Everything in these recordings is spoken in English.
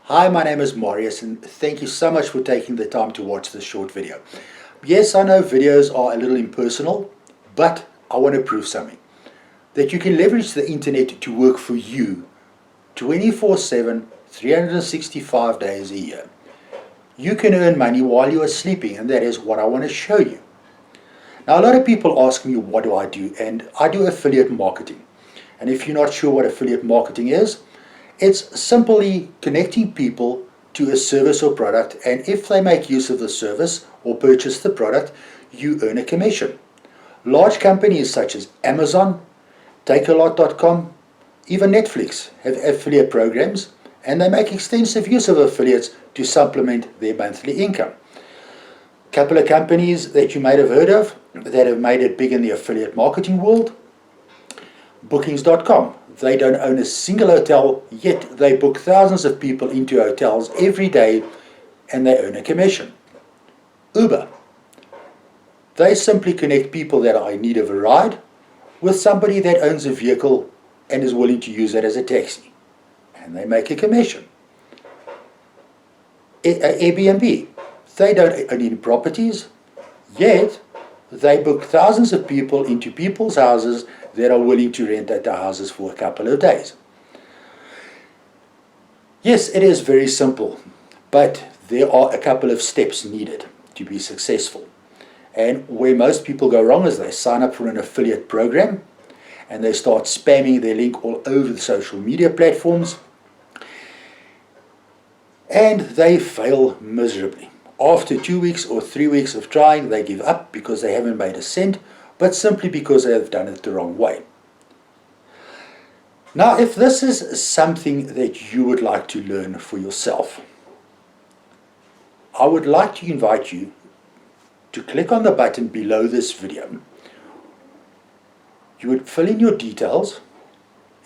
Hi, my name is Marius and thank you so much for taking the time to watch this short video. Yes, I know videos are a little impersonal, but I want to prove something. That you can leverage the internet to work for you 24/7, 365 days a year. You can earn money while you are sleeping, and that is what I want to show you. Now, a lot of people ask me what do I do, and I do affiliate marketing. And if you're not sure what affiliate marketing is, it's simply connecting people to a service or product, and if they make use of the service or purchase the product, you earn a commission. Large companies such as Amazon, takealot.com, even Netflix have affiliate programs, and they make extensive use of affiliates to supplement their monthly income. A couple of companies that you might have heard of that have made it big in the affiliate marketing world: bookings.com. They don't own a single hotel, yet they book thousands of people into hotels every day and they earn a commission. Uber. They simply connect people that are in need of a ride with somebody that owns a vehicle and is willing to use it as a taxi, and they make a commission. Airbnb. They don't own any properties, yet they book thousands of people into people's houses that are willing to rent out the houses for a couple of days. Yes, it is very simple, but there are a couple of steps needed to be successful. And where most people go wrong is they sign up for an affiliate program and they start spamming their link all over the social media platforms, and they fail miserably. After 2 weeks or 3 weeks of trying, they give up because they haven't made a cent, but simply because they have done it the wrong way. Now, if this is something that you would like to learn for yourself, I would like to invite you to click on the button below this video. You would fill in your details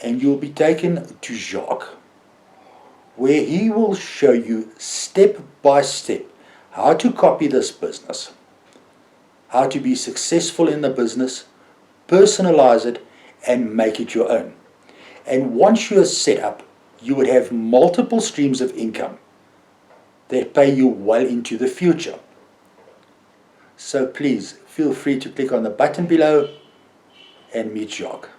and you'll be taken to Jacques, where he will show you step by step how to copy this business, how to be successful in the business, personalize it, and make it your own. And once you are set up, you would have multiple streams of income that pay you well into the future. So please feel free to click on the button below and meet Jacques.